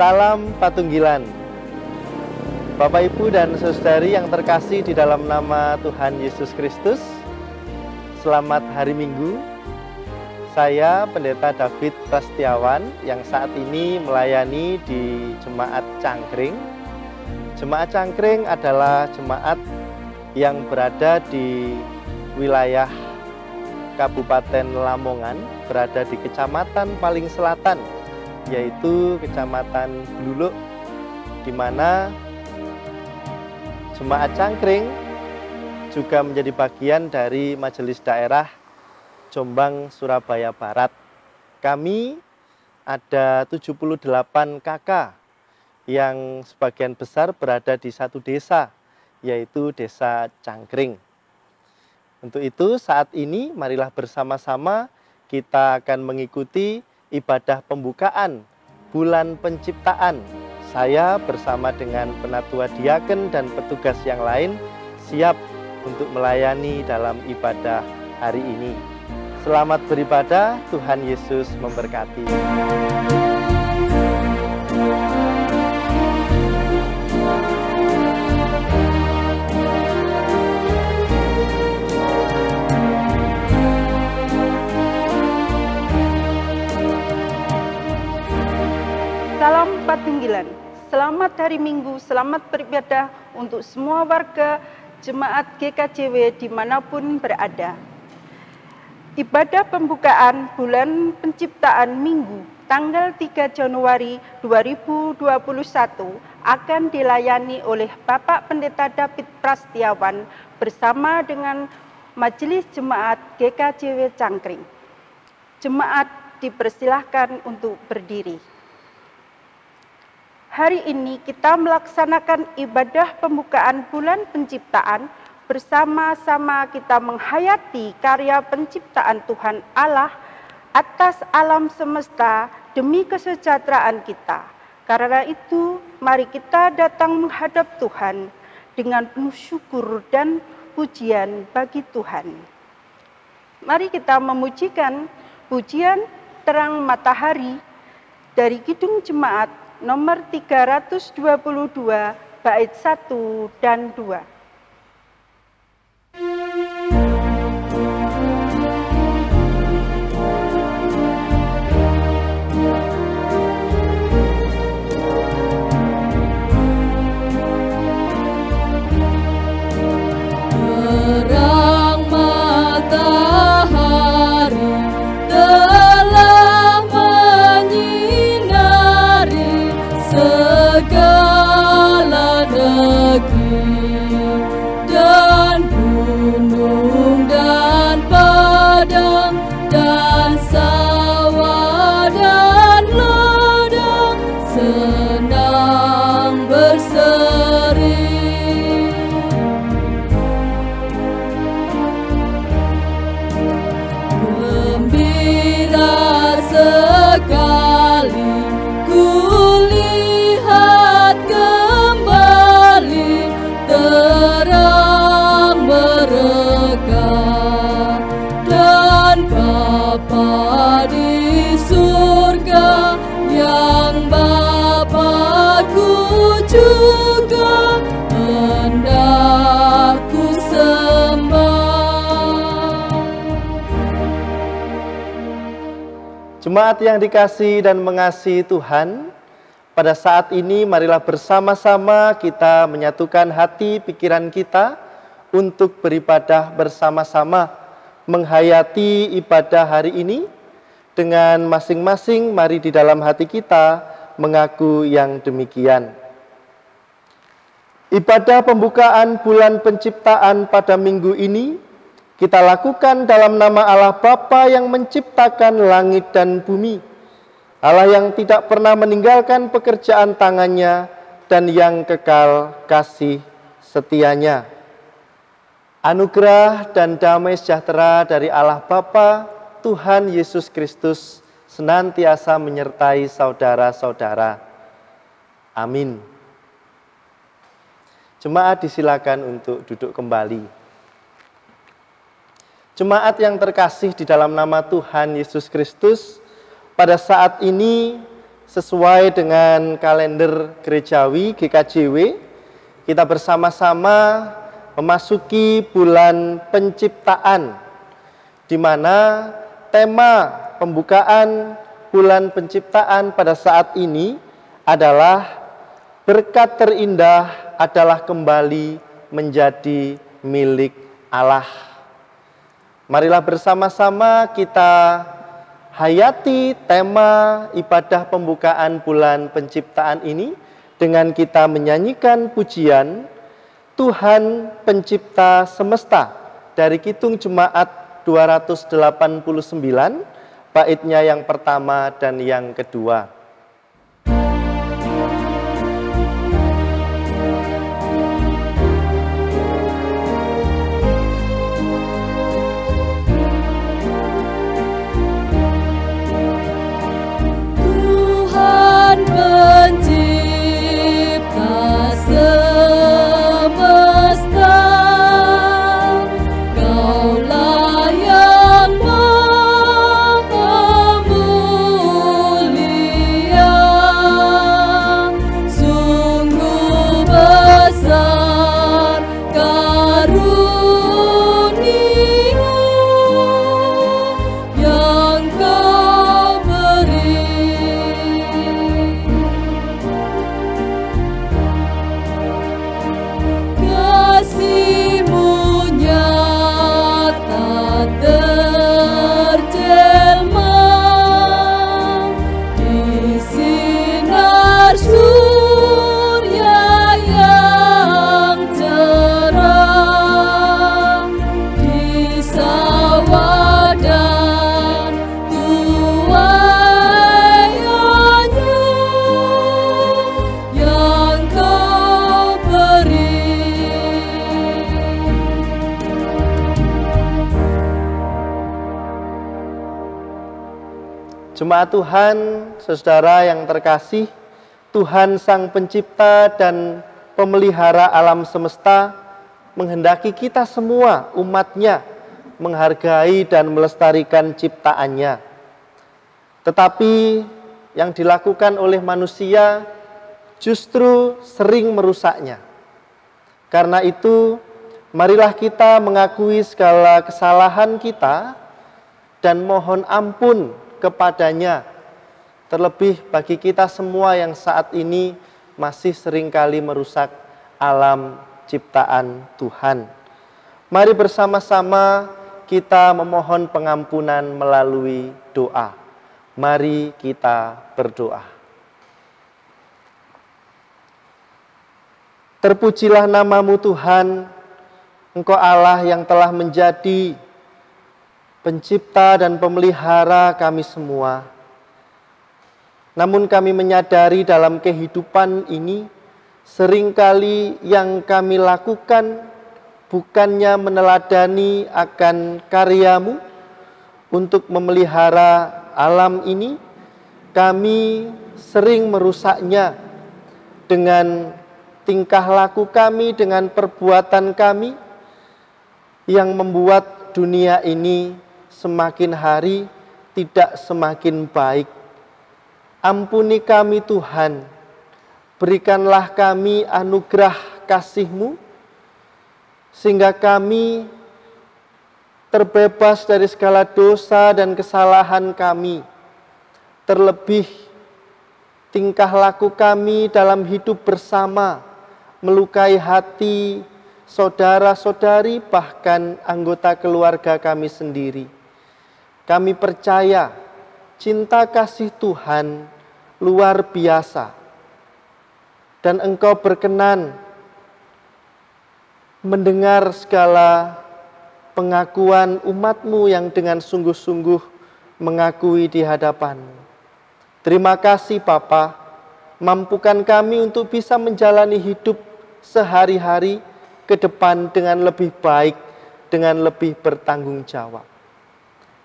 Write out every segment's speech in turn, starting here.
Salam Patunggilan. Bapak, Ibu, dan Saudari yang terkasih di dalam nama Tuhan Yesus Kristus, selamat hari Minggu. Saya Pendeta David Prastiawan yang saat ini melayani di Jemaat Cangkring. Jemaat Cangkring adalah jemaat yang berada di wilayah Kabupaten Lamongan, berada di kecamatan paling selatan, yaitu Kecamatan Bluluk, di mana Jemaat Cangkring juga menjadi bagian dari Majelis Daerah Jombang Surabaya Barat. Kami ada 78 KK yang sebagian besar berada di satu desa, yaitu Desa Cangkring. Untuk itu saat ini marilah bersama-sama kita akan mengikuti ibadah pembukaan bulan penciptaan. Saya bersama dengan penatua diaken dan petugas yang lain siap untuk melayani dalam ibadah hari ini. Selamat beribadah, Tuhan Yesus memberkati. Salam Patunggilan. Selamat hari Minggu, selamat beribadah untuk semua warga Jemaat GKJW dimanapun berada. Ibadah pembukaan bulan penciptaan Minggu tanggal 3 Januari 2021 akan dilayani oleh Bapak Pendeta David Prastiawan bersama dengan Majelis Jemaat GKJW Cangkring. Jemaat dipersilahkan untuk berdiri. Hari ini kita melaksanakan ibadah pembukaan bulan penciptaan. Bersama-sama kita menghayati karya penciptaan Tuhan Allah atas alam semesta demi kesejahteraan kita. Karena itu, mari kita datang menghadap Tuhan dengan penuh syukur dan pujian bagi Tuhan. Mari kita memujikan pujian Terang Matahari dari Kidung Jemaat nomor 322 bait 1 dan 2. Terang matahari telah menyinari segala negeri dan gunung dan padang dan sawah dan ladang senang berseri. Gembira sekali kulihat kembali terang mereka dan Bapa di surga yang Bapakku juga hendak ku sembah. Jemaat yang dikasihi dan mengasihi Tuhan, pada saat ini marilah bersama-sama kita menyatukan hati pikiran kita untuk beribadah bersama-sama menghayati ibadah hari ini. Dengan masing-masing mari di dalam hati kita mengaku yang demikian. Ibadah pembukaan bulan penciptaan pada minggu ini kita lakukan dalam nama Allah Bapa yang menciptakan langit dan bumi, Allah yang tidak pernah meninggalkan pekerjaan tangannya dan yang kekal kasih setianya. Anugerah dan damai sejahtera dari Allah Bapa, Tuhan Yesus Kristus senantiasa menyertai saudara-saudara. Amin. Jemaat disilakan untuk duduk kembali. Jemaat yang terkasih di dalam nama Tuhan Yesus Kristus, pada saat ini sesuai dengan kalender gerejawi GKJW, kita bersama-sama memasuki bulan penciptaan, di mana tema pembukaan bulan penciptaan pada saat ini adalah berkat terindah adalah kembali menjadi milik Allah. Marilah bersama-sama kita hayati tema ibadah pembukaan bulan penciptaan ini dengan kita menyanyikan pujian Tuhan Pencipta Semesta dari Kidung Jemaat 289, baitnya yang pertama dan yang kedua. Pencipta semesta, Kaulah yang maha mulia, sungguh besar karunia yang Kau beri. Kasih-Mu nyata terjelma di sinar surya yang cerah, di sawah dan tuaiannya yang Kau beri. Jemaat Tuhan, saudara yang terkasih, Tuhan Sang Pencipta dan Pemelihara alam semesta menghendaki kita semua umat-Nya menghargai dan melestarikan ciptaannya. Tetapi yang dilakukan oleh manusia justru sering merusaknya. Karena itu, marilah kita mengakui segala kesalahan kita dan mohon ampun kepadanya, terlebih bagi kita semua yang saat ini masih seringkali merusak alam ciptaan Tuhan. Mari bersama-sama kita memohon pengampunan melalui doa. Mari kita berdoa. Terpujilah nama-Mu Tuhan, Engkau Allah yang telah menjadi Pencipta dan Pemelihara kami semua. Namun kami menyadari dalam kehidupan ini, seringkali yang kami lakukan bukannya meneladani akan karya-Mu untuk memelihara alam ini, kami sering merusaknya dengan tingkah laku kami, dengan perbuatan kami yang membuat dunia ini semakin hari tidak semakin baik. Ampuni kami Tuhan, berikanlah kami anugerah kasih-Mu, sehingga kami terbebas dari segala dosa dan kesalahan kami. Terlebih tingkah laku kami dalam hidup bersama melukai hati saudara-saudari, bahkan anggota keluarga kami sendiri. Kami percaya cinta kasih Tuhan luar biasa, dan Engkau berkenan mendengar segala pengakuan umat-Mu yang dengan sungguh-sungguh mengakui di hadapan-Mu. Terima kasih Bapa, mampukan kami untuk bisa menjalani hidup sehari-hari ke depan dengan lebih baik, dengan lebih bertanggung jawab.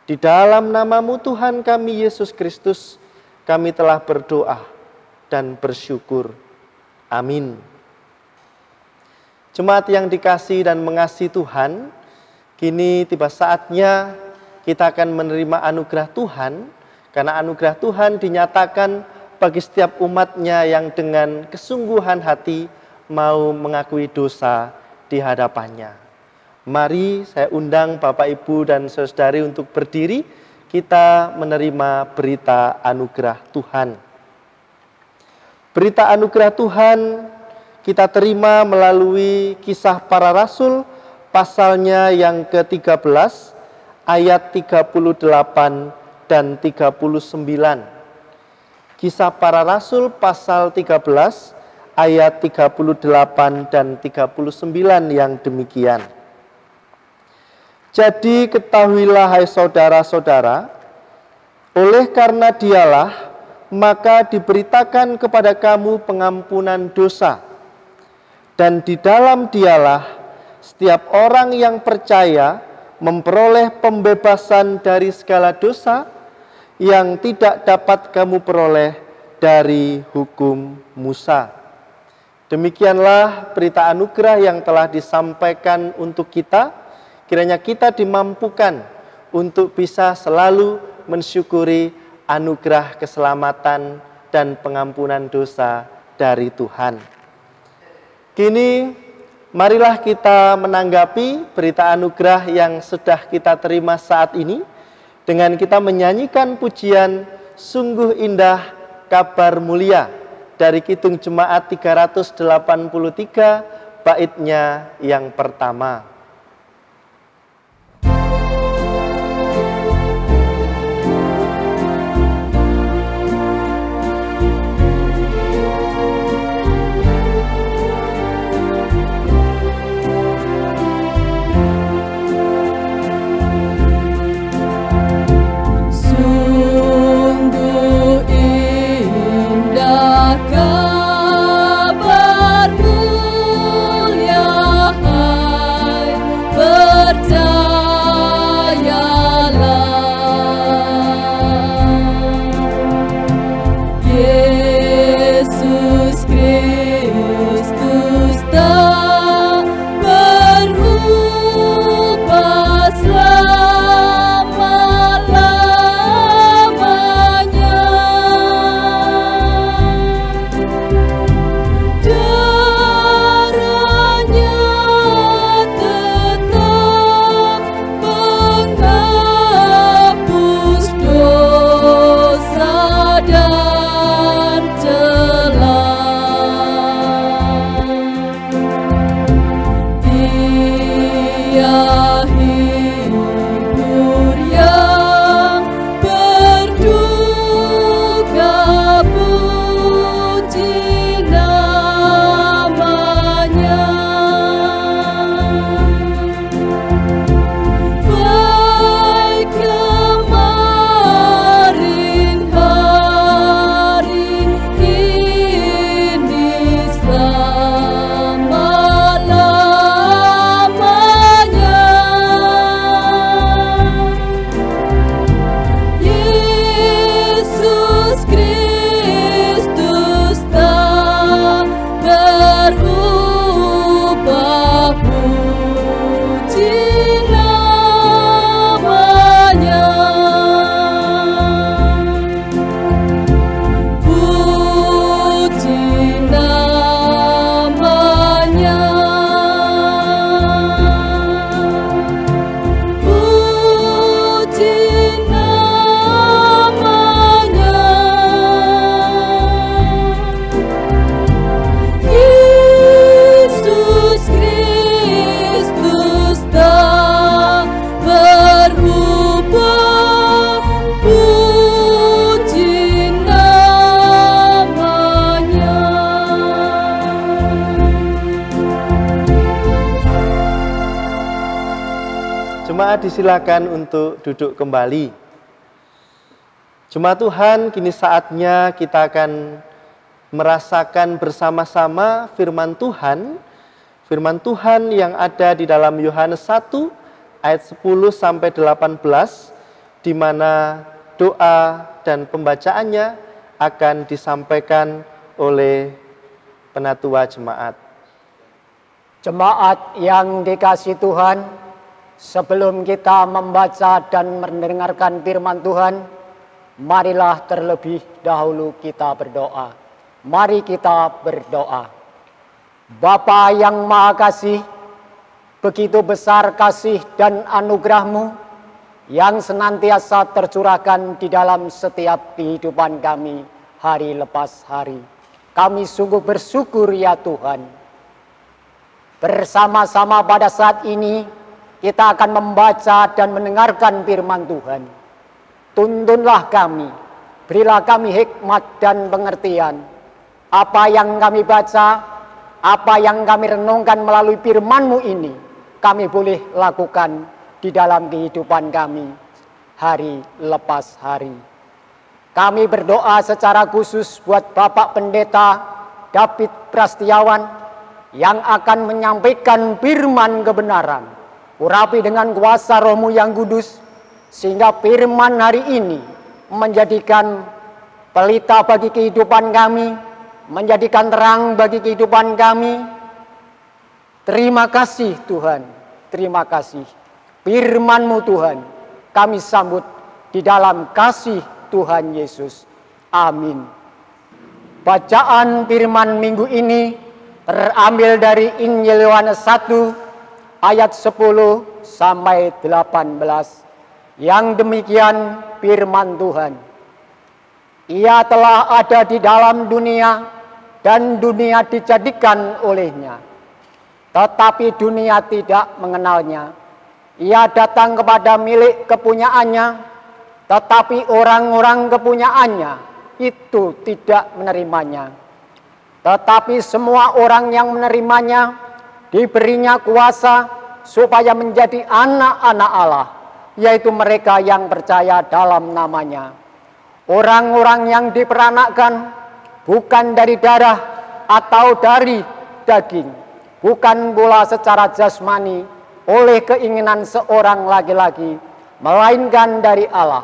Di dalam nama-Mu Tuhan kami Yesus Kristus, kami telah berdoa dan bersyukur. Amin. Jemaat yang dikasihi dan mengasihi Tuhan, kini tiba saatnya kita akan menerima anugerah Tuhan, karena anugerah Tuhan dinyatakan bagi setiap umatnya yang dengan kesungguhan hati mau mengakui dosa di hadapannya. Mari saya undang Bapak, Ibu, dan saudari untuk berdiri, kita menerima berita anugerah Tuhan. Berita anugerah Tuhan kita terima melalui Kisah Para Rasul, pasalnya yang ke-13, ayat 38 dan 39. Kisah Para Rasul pasal 13 ayat 38 dan 39 yang demikian. Jadi ketahuilah hai saudara-saudara, oleh karena dialah maka diberitakan kepada kamu pengampunan dosa. Dan di dalam dialah setiap orang yang percaya memperoleh pembebasan dari segala dosa yang tidak dapat kamu peroleh dari hukum Musa. Demikianlah berita anugerah yang telah disampaikan untuk kita. Kiranya kita dimampukan untuk bisa selalu mensyukuri anugerah keselamatan dan pengampunan dosa dari Tuhan. Kini marilah kita menanggapi berita anugerah yang sudah kita terima saat ini dengan kita menyanyikan pujian Sungguh Indah Kabar Mulia dari Kidung Jemaat 383 baitnya yang pertama. Jemaat disilakan untuk duduk kembali. Jemaat Tuhan, kini saatnya kita akan merasakan bersama-sama firman Tuhan. Firman Tuhan yang ada di dalam Yohanes 1 ayat 10 sampai 18, di mana doa dan pembacaannya akan disampaikan oleh penatua jemaat. Jemaat yang dikasihi Tuhan, sebelum kita membaca dan mendengarkan firman Tuhan, Marilah terlebih dahulu kita berdoa. Mari kita berdoa. Bapa yang Maha Kasih, begitu besar kasih dan anugerah-Mu yang senantiasa tercurahkan di dalam setiap kehidupan kami hari lepas hari. Kami sungguh bersyukur ya Tuhan. Bersama-sama pada saat ini kita akan membaca dan mendengarkan firman Tuhan. Tuntunlah kami, berilah kami hikmat dan pengertian. Apa yang kami baca, apa yang kami renungkan melalui firman-Mu ini, kami boleh lakukan di dalam kehidupan kami hari lepas hari. Kami berdoa secara khusus buat Bapak Pendeta David Prastiawan yang akan menyampaikan firman kebenaran. Urapi dengan kuasa Roh-Mu yang kudus, sehingga firman hari ini menjadikan pelita bagi kehidupan kami, menjadikan terang bagi kehidupan kami. Terima kasih Tuhan, terima kasih. Firman-Mu Tuhan, kami sambut di dalam kasih Tuhan Yesus. Amin. Bacaan firman minggu ini terambil dari Injil Yohanes 1 ayat 10 sampai 18. Yang demikian firman Tuhan. Ia telah ada di dalam dunia dan dunia dijadikan olehnya, tetapi dunia tidak mengenalnya. Ia datang kepada milik kepunyaannya, tetapi orang-orang kepunyaannya itu tidak menerimanya. Tetapi semua orang yang menerimanya diberinya kuasa supaya menjadi anak-anak Allah, yaitu mereka yang percaya dalam namanya. Orang-orang yang diperanakkan bukan dari darah atau dari daging, bukan pula secara jasmani oleh keinginan seorang laki-laki, melainkan dari Allah.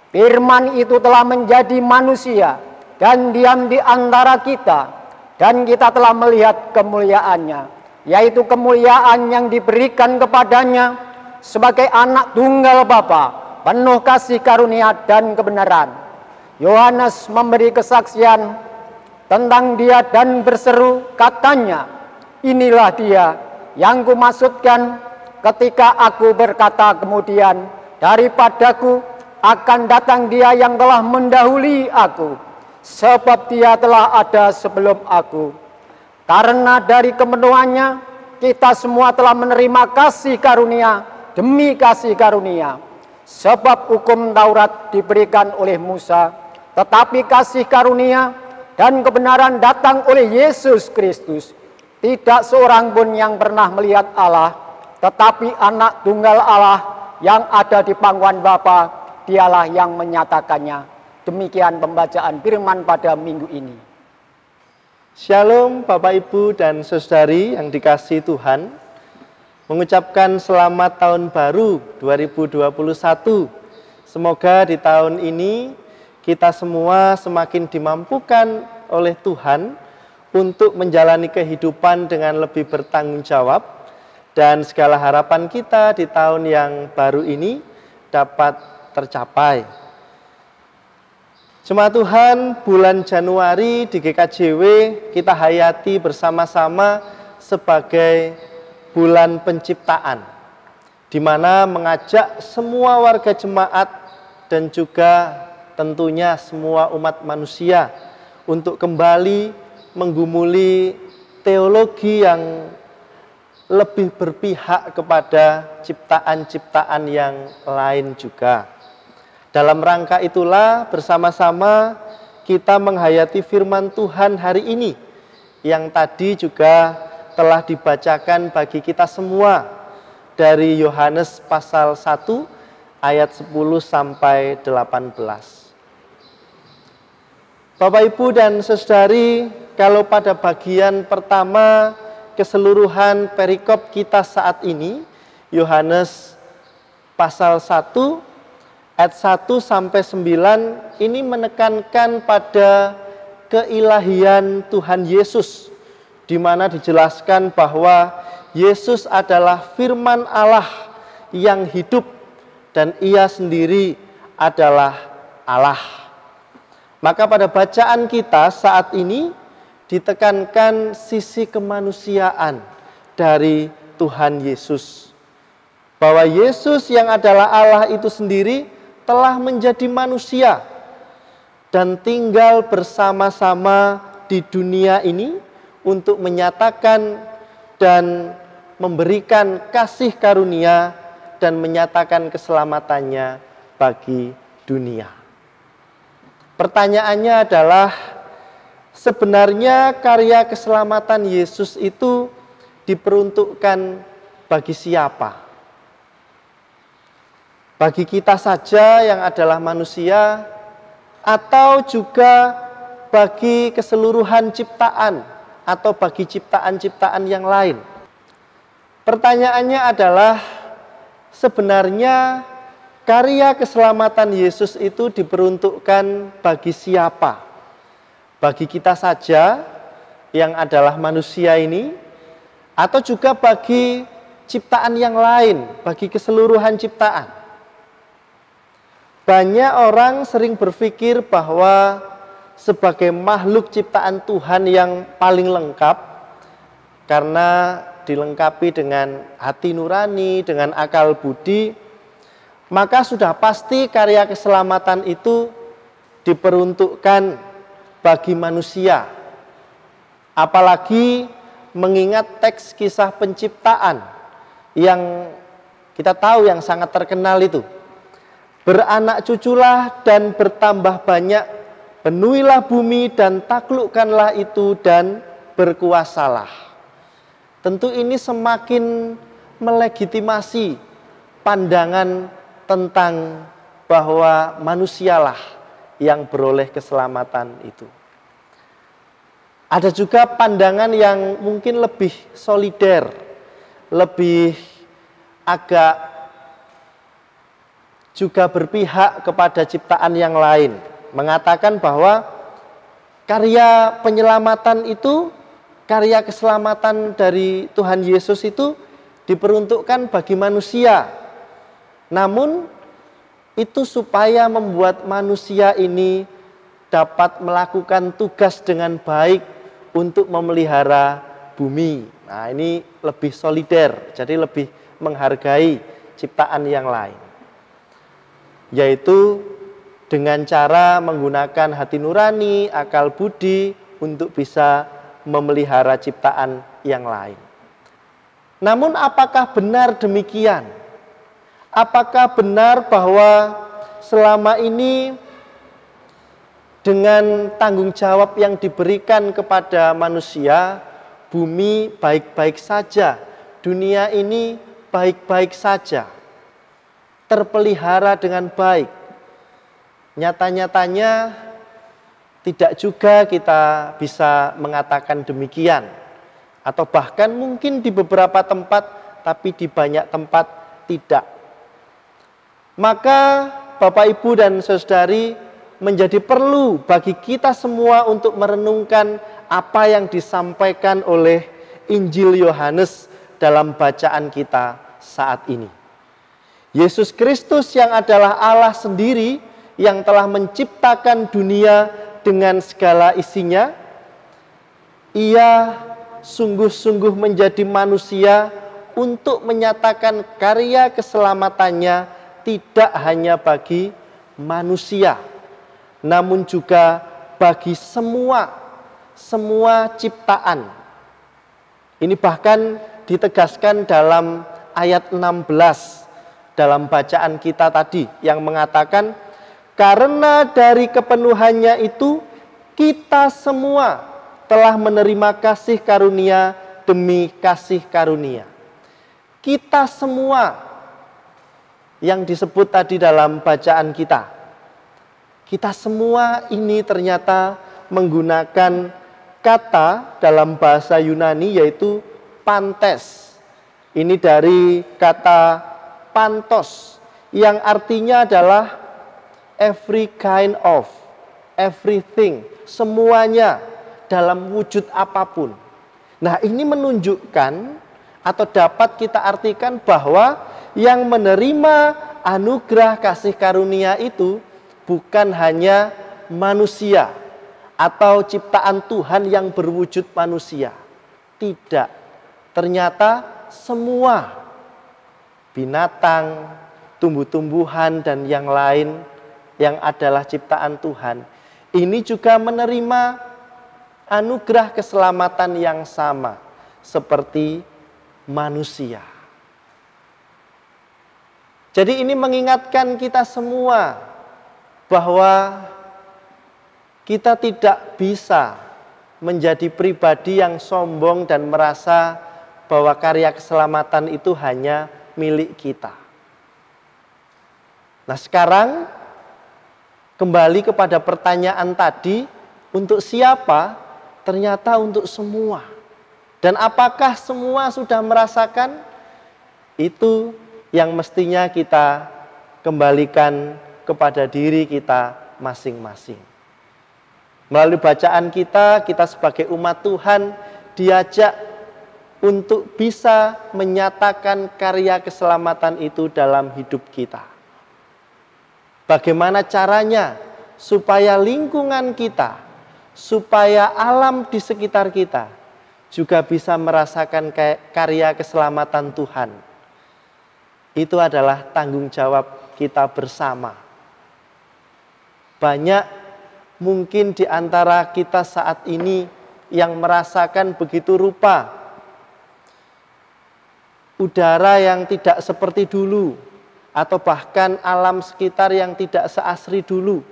Firman itu telah menjadi manusia dan diam di antara kita, dan kita telah melihat kemuliaannya, yaitu kemuliaan yang diberikan kepadanya sebagai anak tunggal Bapa, penuh kasih karunia dan kebenaran. Yohanes memberi kesaksian tentang dia dan berseru, katanya, inilah dia yang kumaksudkan ketika aku berkata kemudian, daripadaku akan datang dia yang telah mendahului aku, sebab dia telah ada sebelum aku. Karena dari kemenuhannya kita semua telah menerima kasih karunia demi kasih karunia. Sebab hukum Taurat diberikan oleh Musa, tetapi kasih karunia dan kebenaran datang oleh Yesus Kristus. Tidak seorang pun yang pernah melihat Allah, tetapi anak tunggal Allah yang ada di pangkuan Bapa, dialah yang menyatakannya. Demikian pembacaan firman pada minggu ini. Shalom Bapak Ibu dan Saudari yang dikasihi Tuhan. Mengucapkan selamat tahun baru 2021. Semoga di tahun ini kita semua semakin dimampukan oleh Tuhan untuk menjalani kehidupan dengan lebih bertanggung jawab, dan segala harapan kita di tahun yang baru ini dapat tercapai. Jemaat Tuhan, bulan Januari di GKJW kita hayati bersama-sama sebagai bulan penciptaan, di mana mengajak semua warga jemaat dan juga tentunya semua umat manusia untuk kembali menggumuli teologi yang lebih berpihak kepada ciptaan-ciptaan yang lain juga. Dalam rangka itulah bersama-sama kita menghayati firman Tuhan hari ini yang tadi juga telah dibacakan bagi kita semua dari Yohanes pasal 1 ayat 10 sampai 18. Bapak Ibu dan Saudari, kalau pada bagian pertama keseluruhan perikop kita saat ini, Yohanes pasal 1 ayat 1 sampai 9 ini menekankan pada keilahian Tuhan Yesus, di mana dijelaskan bahwa Yesus adalah firman Allah yang hidup dan ia sendiri adalah Allah. Maka pada bacaan kita saat ini ditekankan sisi kemanusiaan dari Tuhan Yesus. Bahwa Yesus yang adalah Allah itu sendiri telah menjadi manusia dan tinggal bersama-sama di dunia ini untuk menyatakan dan memberikan kasih karunia dan menyatakan keselamatannya bagi dunia. Pertanyaannya adalah, sebenarnya karya keselamatan Yesus itu diperuntukkan bagi siapa? Bagi kita saja yang adalah manusia, atau juga bagi keseluruhan ciptaan, atau bagi ciptaan-ciptaan yang lain? Pertanyaannya adalah, sebenarnya karya keselamatan Yesus itu diperuntukkan bagi siapa? Bagi kita saja yang adalah manusia ini, atau juga bagi ciptaan yang lain, bagi keseluruhan ciptaan? Banyak orang sering berpikir bahwa sebagai makhluk ciptaan Tuhan yang paling lengkap, karena dilengkapi dengan hati nurani, dengan akal budi, maka sudah pasti karya keselamatan itu diperuntukkan bagi manusia. Apalagi mengingat teks kisah penciptaan yang kita tahu yang sangat terkenal itu. Beranak cuculah dan bertambah banyak, penuhilah bumi dan taklukkanlah itu dan berkuasalah. Tentu ini semakin melegitimasi pandangan tentang bahwa manusialah yang beroleh keselamatan itu. Ada juga pandangan yang mungkin lebih solider, lebih agak juga berpihak kepada ciptaan yang lain, mengatakan bahwa karya penyelamatan itu, karya keselamatan dari Tuhan Yesus itu diperuntukkan bagi manusia. Namun itu supaya membuat manusia ini dapat melakukan tugas dengan baik untuk memelihara bumi. Nah, ini lebih solider, jadi lebih menghargai ciptaan yang lain. Yaitu dengan cara menggunakan hati nurani, akal budi untuk bisa memelihara ciptaan yang lain. Namun apakah benar demikian? Apakah benar bahwa selama ini dengan tanggung jawab yang diberikan kepada manusia, bumi baik-baik saja, dunia ini baik-baik saja, terpelihara dengan baik? Nyata-nyatanya tidak juga kita bisa mengatakan demikian. Atau bahkan mungkin di beberapa tempat, tapi di banyak tempat tidak. Maka Bapak, Ibu, dan Saudari, menjadi perlu bagi kita semua untuk merenungkan apa yang disampaikan oleh Injil Yohanes dalam bacaan kita saat ini. Yesus Kristus yang adalah Allah sendiri, yang telah menciptakan dunia dengan segala isinya, Ia sungguh-sungguh menjadi manusia untuk menyatakan karya keselamatannya tidak hanya bagi manusia, namun juga bagi semua ciptaan. Ini bahkan ditegaskan dalam ayat 16 dalam bacaan kita tadi, yang mengatakan, karena dari kepenuhannya itu kita semua telah menerima kasih karunia demi kasih karunia. Kita semua yang disebut tadi dalam bacaan kita, kita semua ini ternyata menggunakan kata dalam bahasa Yunani yaitu pantes. Ini dari kata pantos yang artinya adalah every kind of, everything, semuanya dalam wujud apapun. Nah, ini menunjukkan atau dapat kita artikan bahwa yang menerima anugerah kasih karunia itu bukan hanya manusia atau ciptaan Tuhan yang berwujud manusia. Tidak. Ternyata semua binatang, tumbuh-tumbuhan, dan yang lain yang adalah ciptaan Tuhan, ini juga menerima anugerah keselamatan yang sama seperti manusia. Jadi ini mengingatkan kita semua bahwa kita tidak bisa menjadi pribadi yang sombong dan merasa bahwa karya keselamatan itu hanya milik kita. Nah, sekarang kembali kepada pertanyaan tadi, untuk siapa? Ternyata untuk semua. Dan apakah semua sudah merasakan? Itu yang mestinya kita kembalikan kepada diri kita masing-masing. Melalui bacaan kita sebagai umat Tuhan diajak untuk bisa menyatakan karya keselamatan itu dalam hidup kita. Bagaimana caranya supaya lingkungan kita, supaya alam di sekitar kita juga bisa merasakan karya keselamatan Tuhan. Itu adalah tanggung jawab kita bersama. Banyak mungkin di antara kita saat ini yang merasakan begitu rupa udara yang tidak seperti dulu, atau bahkan alam sekitar yang tidak seasri dulu,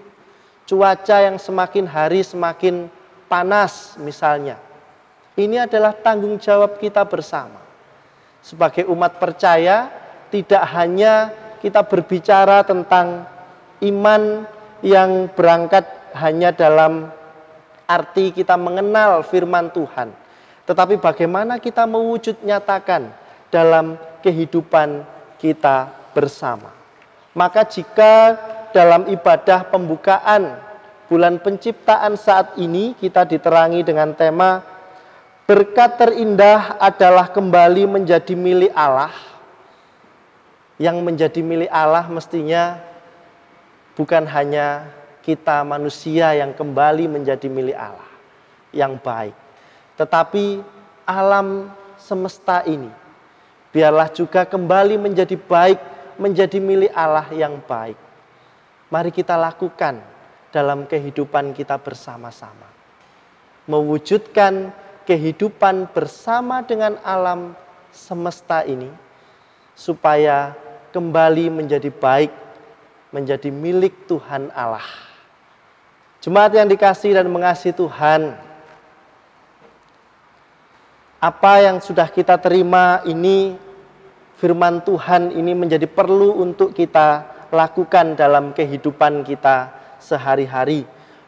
cuaca yang semakin hari semakin panas misalnya. Ini adalah tanggung jawab kita bersama. Sebagai umat percaya, tidak hanya kita berbicara tentang iman yang berangkat hanya dalam arti kita mengenal firman Tuhan, tetapi bagaimana kita mewujud nyatakan dalam kehidupan kita bersama. Maka jika dalam ibadah pembukaan bulan penciptaan saat ini kita diterangi dengan tema berkat terindah adalah kembali menjadi milik Allah. Yang menjadi milik Allah mestinya bukan hanya kita manusia yang kembali menjadi milik Allah yang baik, tetapi alam semesta ini biarlah juga kembali menjadi baik, menjadi milik Allah yang baik. Mari kita lakukan dalam kehidupan kita bersama-sama, mewujudkan kehidupan bersama dengan alam semesta ini supaya kembali menjadi baik, menjadi milik Tuhan Allah. Jemaat yang dikasihi dan mengasihi Tuhan, apa yang sudah kita terima ini, firman Tuhan ini menjadi perlu untuk kita lakukan dalam kehidupan kita sehari-hari.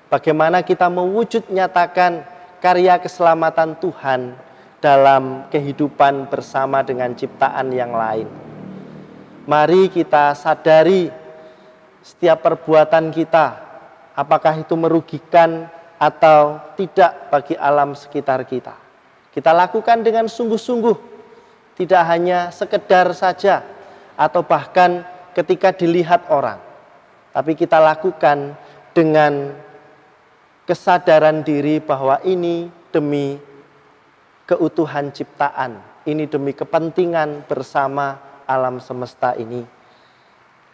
Bagaimana kita mewujud nyatakan karya keselamatan Tuhan dalam kehidupan bersama dengan ciptaan yang lain. Mari kita sadari setiap perbuatan kita, apakah itu merugikan atau tidak bagi alam sekitar kita. Kita lakukan dengan sungguh-sungguh, tidak hanya sekedar saja atau bahkan ketika dilihat orang, tapi kita lakukan dengan kesadaran diri bahwa ini demi keutuhan ciptaan, ini demi kepentingan bersama alam semesta ini.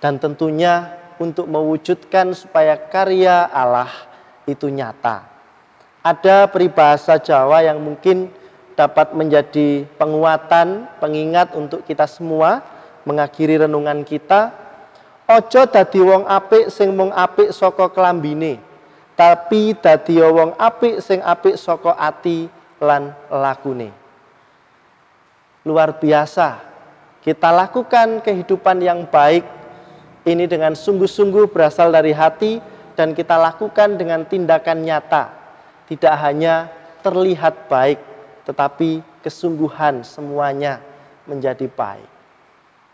Dan tentunya untuk mewujudkan supaya karya Allah itu nyata. Ada peribahasa Jawa yang mungkin dapat menjadi penguatan, pengingat untuk kita semua mengakhiri renungan kita. Ojo dadi wong apik sing mung apik saka klambine, tapi dadi wong apik sing apik saka ati lan lakune. Luar biasa. Kita lakukan kehidupan yang baik ini dengan sungguh-sungguh berasal dari hati dan kita lakukan dengan tindakan nyata. Tidak hanya terlihat baik, tetapi kesungguhan semuanya menjadi baik.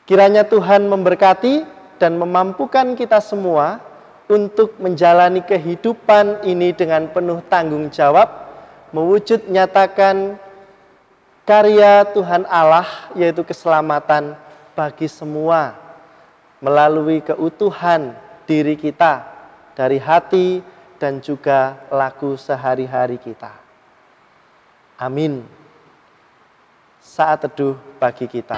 Kiranya Tuhan memberkati dan memampukan kita semua untuk menjalani kehidupan ini dengan penuh tanggung jawab, mewujud nyatakan karya Tuhan Allah, yaitu keselamatan bagi semua, melalui keutuhan diri kita, dari hati dan juga laku sehari-hari kita. Amin. Saat teduh bagi kita.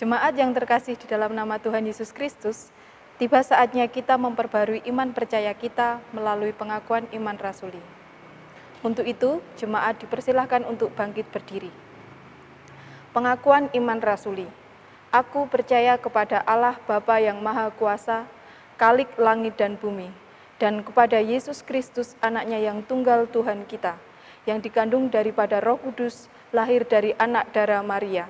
Jemaat yang terkasih di dalam nama Tuhan Yesus Kristus, tiba saatnya kita memperbarui iman percaya kita melalui pengakuan iman rasuli. Untuk itu, jemaat dipersilahkan untuk bangkit berdiri. Pengakuan iman rasuli. Aku percaya kepada Allah Bapa yang Maha Kuasa, Khalik langit dan bumi, dan kepada Yesus Kristus anaknya yang tunggal Tuhan kita, yang dikandung daripada Roh Kudus, lahir dari anak darah Maria,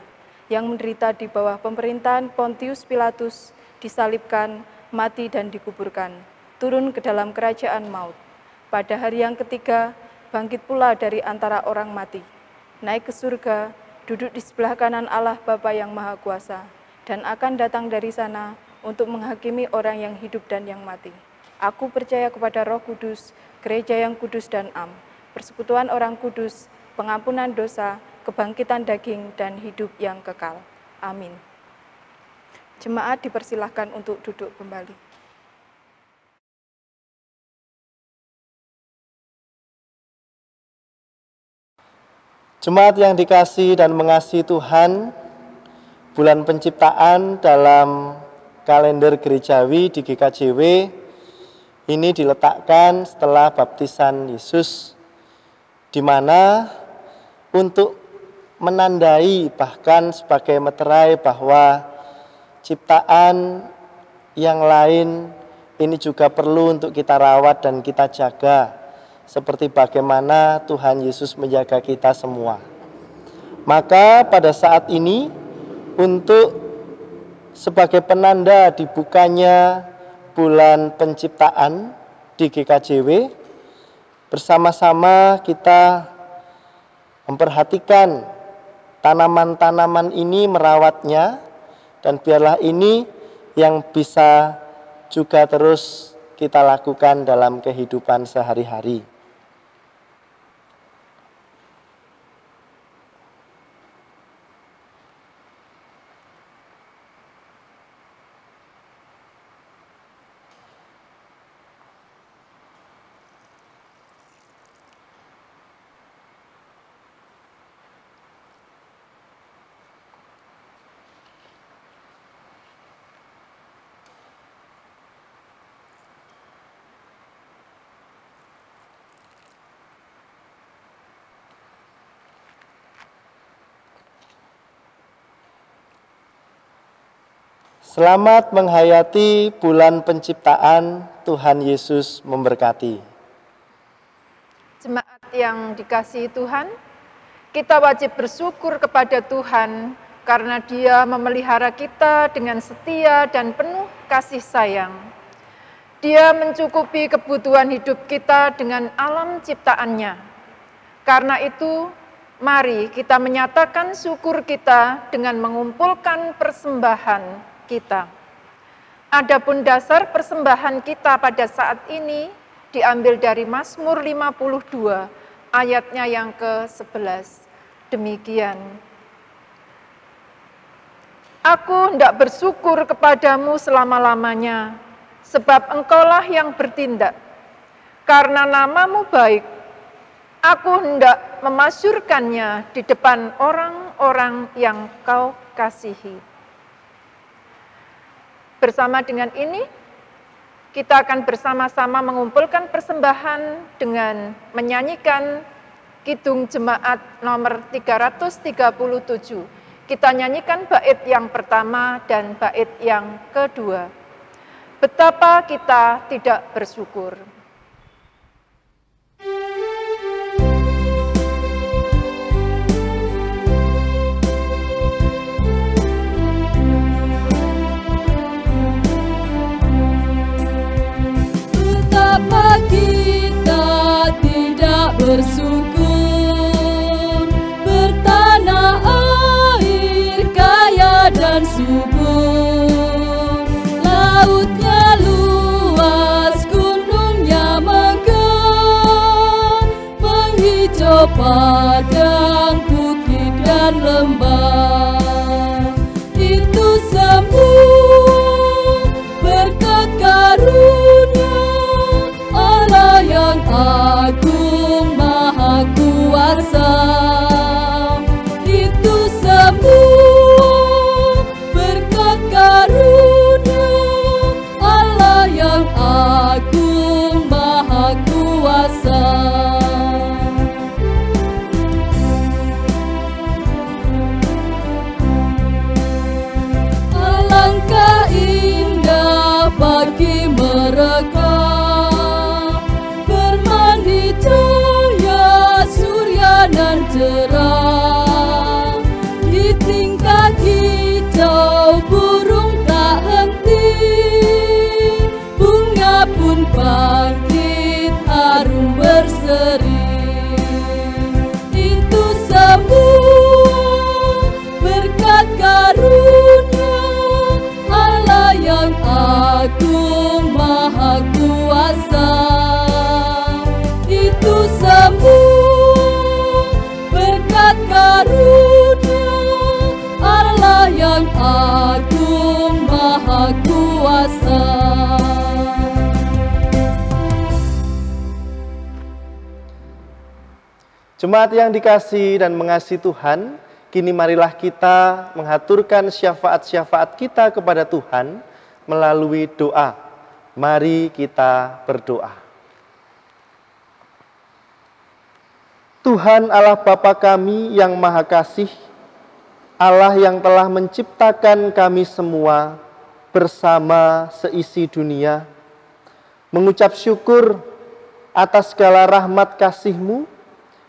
yang menderita di bawah pemerintahan Pontius Pilatus, disalibkan, mati dan dikuburkan, turun ke dalam kerajaan maut. Pada hari yang ketiga, bangkit pula dari antara orang mati, naik ke surga, duduk di sebelah kanan Allah Bapa yang Maha Kuasa, dan akan datang dari sana untuk menghakimi orang yang hidup dan yang mati. Aku percaya kepada Roh Kudus, gereja yang kudus dan am, persekutuan orang kudus, pengampunan dosa, kebangkitan daging, dan hidup yang kekal. Amin. Jemaat dipersilahkan untuk duduk kembali. Jemaat yang dikasihi dan mengasihi Tuhan, bulan penciptaan dalam kalender gerejawi di GKJW ini diletakkan setelah baptisan Yesus, di mana untuk menandai bahkan sebagai meterai bahwa ciptaan yang lain ini juga perlu untuk kita rawat dan kita jaga, seperti bagaimana Tuhan Yesus menjaga kita semua. Maka pada saat ini, untuk sebagai penanda dibukanya bulan penciptaan di GKJW, bersama-sama kita memperhatikan tanaman-tanaman ini, merawatnya, dan biarlah ini yang bisa juga terus kita lakukan dalam kehidupan sehari-hari. Selamat menghayati bulan penciptaan. Tuhan Yesus memberkati. Jemaat yang dikasihi Tuhan, kita wajib bersyukur kepada Tuhan karena Dia memelihara kita dengan setia dan penuh kasih sayang. Dia mencukupi kebutuhan hidup kita dengan alam ciptaannya. Karena itu, mari kita menyatakan syukur kita dengan mengumpulkan persembahan kita. Adapun dasar persembahan kita pada saat ini diambil dari Mazmur 52 ayatnya yang ke-11. Demikian. Aku hendak bersyukur kepadamu selama-lamanya, sebab engkaulah yang bertindak. Karena namamu baik, aku hendak memasyurkannya di depan orang-orang yang kau kasihi. Bersama dengan ini, kita akan bersama-sama mengumpulkan persembahan dengan menyanyikan Kidung Jemaat nomor 337. Kita nyanyikan bait yang pertama dan bait yang kedua. Betapa kita tidak bersyukur. tak bersyukur, bertanah air kaya dan subur. Lautnya luas, gunungnya megah, menghijau padang, bukit dan lembah. Itu semua berkat karunia Allah yang agung maha kuasa. Itu semua berkat karunia Allah yang agung maha kuasa. Alangkah indah bagi mereka bermandi cahaya surya nan cerah. Di tingkat hijau burung tak henti, bunga pun bangkit harum berseri. Itu semua berkat karunia Allah yang agung maha kuasa. Itu semua berkat karunia Allah yang agung maha kuasa. Jemaat yang dikasihi dan mengasihi Tuhan, kini marilah kita menghaturkan syafaat-syafaat kita kepada Tuhan melalui doa. Mari kita berdoa. Tuhan Allah Bapa kami yang Maha Kasih, Allah yang telah menciptakan kami semua bersama seisi dunia, mengucap syukur atas segala rahmat kasih-Mu,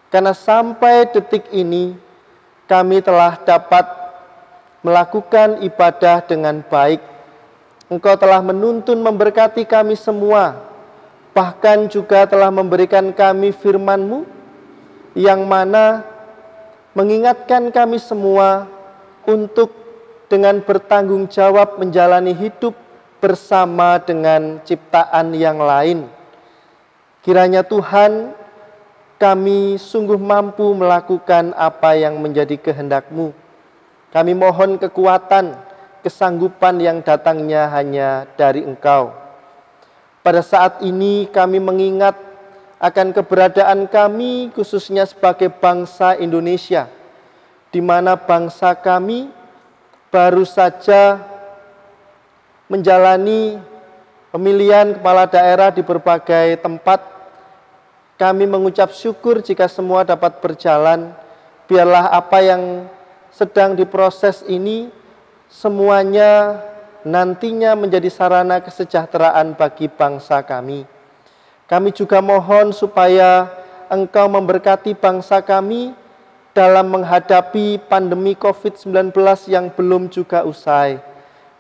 karena sampai detik ini kami telah dapat melakukan ibadah dengan baik. Engkau telah menuntun memberkati kami semua, bahkan juga telah memberikan kami firman-Mu, yang mana mengingatkan kami semua untuk dengan bertanggung jawab menjalani hidup bersama dengan ciptaan yang lain. Kiranya Tuhan, kami sungguh mampu melakukan apa yang menjadi kehendak-Mu. Kami mohon kekuatan, kesanggupan yang datangnya hanya dari Engkau. Pada saat ini kami mengingat akan keberadaan kami khususnya sebagai bangsa Indonesia, di mana bangsa kami baru saja menjalani pemilihan kepala daerah di berbagai tempat. Kami mengucap syukur jika semua dapat berjalan. Biarlah apa yang sedang diproses ini semuanya nantinya menjadi sarana kesejahteraan bagi bangsa kami. Kami juga mohon supaya Engkau memberkati bangsa kami dalam menghadapi pandemi COVID-19 yang belum juga usai.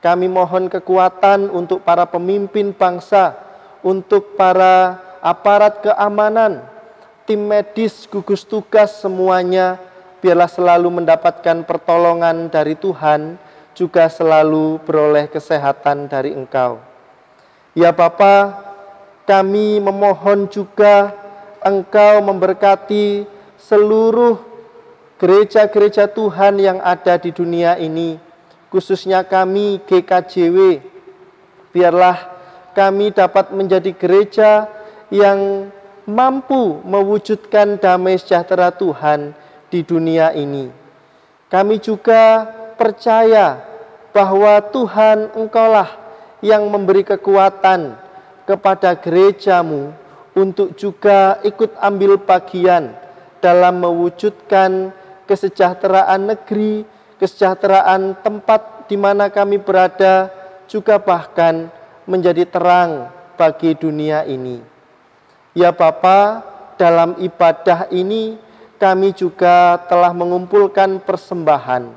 Kami mohon kekuatan untuk para pemimpin bangsa, untuk para aparat keamanan, tim medis, gugus tugas, semuanya biarlah selalu mendapatkan pertolongan dari Tuhan, juga selalu beroleh kesehatan dari Engkau. Ya Bapa, kami memohon juga Engkau memberkati seluruh gereja-gereja Tuhan yang ada di dunia ini, khususnya kami GKJW. Biarlah kami dapat menjadi gereja yang mampu mewujudkan damai sejahtera Tuhan di dunia ini. Kami juga percaya bahwa Tuhan Engkaulah yang memberi kekuatan kepada gereja-Mu untuk juga ikut ambil bagian dalam mewujudkan kesejahteraan negeri, kesejahteraan tempat di mana kami berada, juga bahkan menjadi terang bagi dunia ini. Ya Bapa, dalam ibadah ini kami juga telah mengumpulkan persembahan.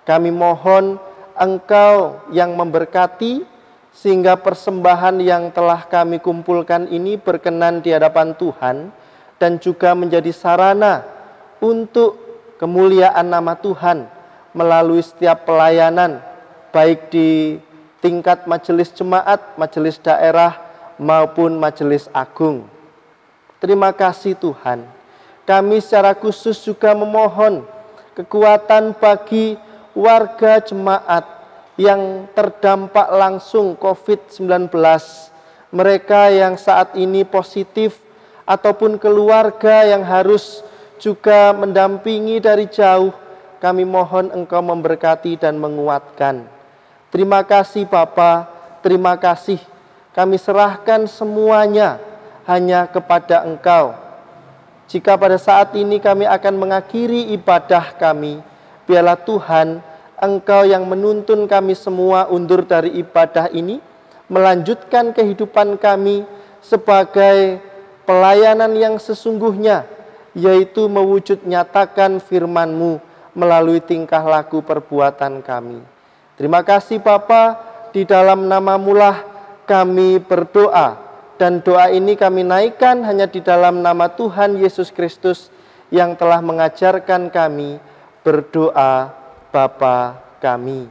Kami mohon Engkau yang memberkati, sehingga persembahan yang telah kami kumpulkan ini berkenan di hadapan Tuhan, dan juga menjadi sarana untuk kemuliaan nama Tuhan melalui setiap pelayanan, baik di tingkat majelis jemaat, majelis daerah, maupun majelis agung. Terima kasih Tuhan. Kami secara khusus juga memohon kekuatan bagi warga jemaat yang terdampak langsung COVID-19, mereka yang saat ini positif, ataupun keluarga yang harus juga mendampingi dari jauh. Kami mohon Engkau memberkati dan menguatkan. Terima kasih Bapa, terima kasih. Kami serahkan semuanya hanya kepada Engkau. Jika pada saat ini kami akan mengakhiri ibadah kami, biarlah Tuhan, Engkau yang menuntun kami semua undur dari ibadah ini, melanjutkan kehidupan kami sebagai pelayanan yang sesungguhnya, yaitu mewujud nyatakan firman-Mu melalui tingkah laku perbuatan kami. Terima kasih Bapa, di dalam nama-Mu lah kami berdoa, dan doa ini kami naikkan hanya di dalam nama Tuhan Yesus Kristus yang telah mengajarkan kami berdoa Bapa kami.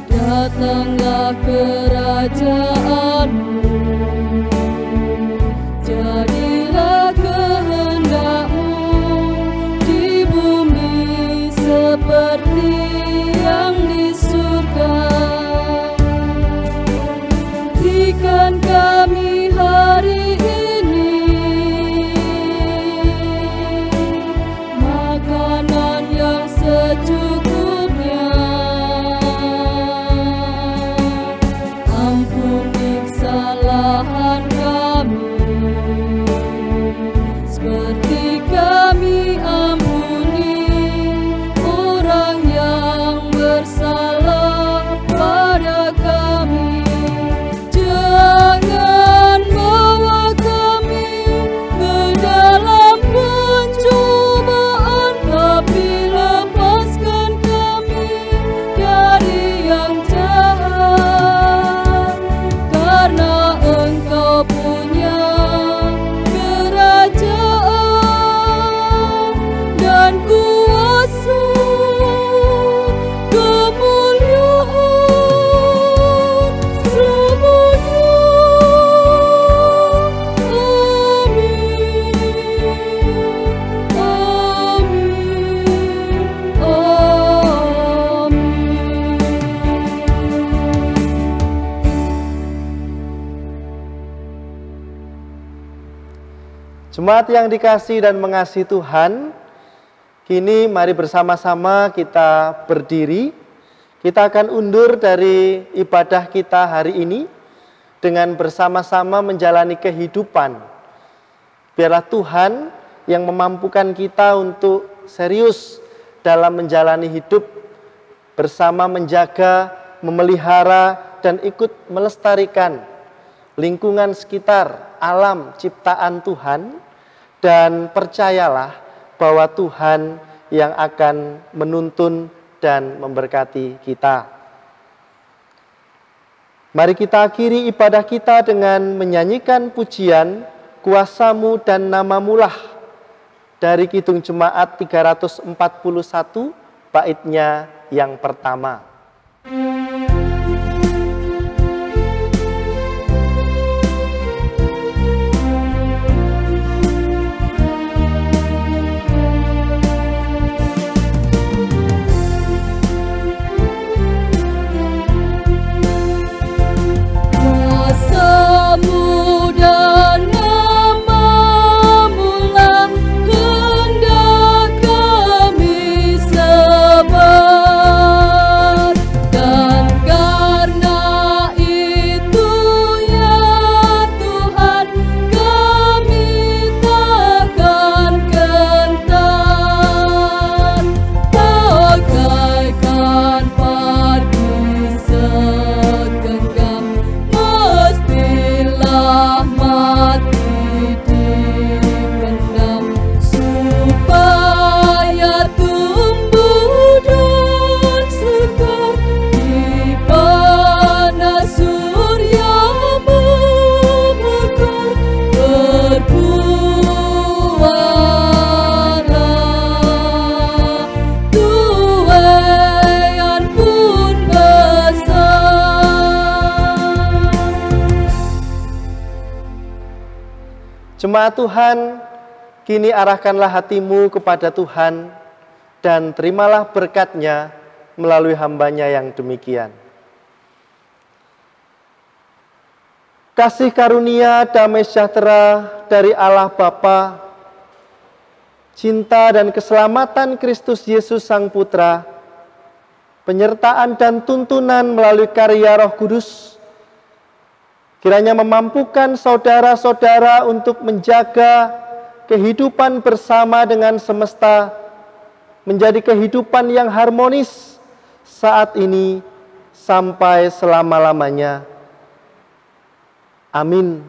Datanglah kerajaan-Mu, jadilah kehendak-Mu di bumi seperti yang di surga. Berikan kami hari ini makanan yang secukupnya. Ampuni kesalahan kami, seperti kami ampuni orang yang bersalah pada kami. Jangan bawa kami ke dalam pencobaan, tapi lepaskan kami dari yang jahat. Karena Engkau punya kerajaan dan kuasa, kemuliaan selamanya. Amin, amin, Jemaat yang dikasihi dan mengasihi Tuhan, kini mari bersama-sama kita berdiri. Kita akan undur dari ibadah kita hari ini dengan bersama-sama menjalani kehidupan. Biarlah Tuhan yang memampukan kita untuk serius dalam menjalani hidup, bersama menjaga, memelihara, dan ikut melestarikan lingkungan sekitar, alam ciptaan Tuhan. Dan percayalah bahwa Tuhan yang akan menuntun dan memberkati kita. Mari kita akhiri ibadah kita dengan menyanyikan pujian Kuasa-Mu dan Nama-Mu lah dari Kidung Jemaat 341, baitnya yang pertama. Kuasa-Mu dan Nama-Mu lah hendak kami sebar. Jemaat Tuhan, kini arahkanlah hatimu kepada Tuhan dan terimalah berkat-Nya melalui hamba-Nya yang demikian. Kasih karunia damai sejahtera dari Allah Bapa, cinta dan keselamatan Kristus Yesus Sang Putra, penyertaan dan tuntunan melalui karya Roh Kudus, kiranya memampukan saudara-saudara untuk menjaga kehidupan bersama dengan semesta, menjadi kehidupan yang harmonis saat ini sampai selama-lamanya. Amin.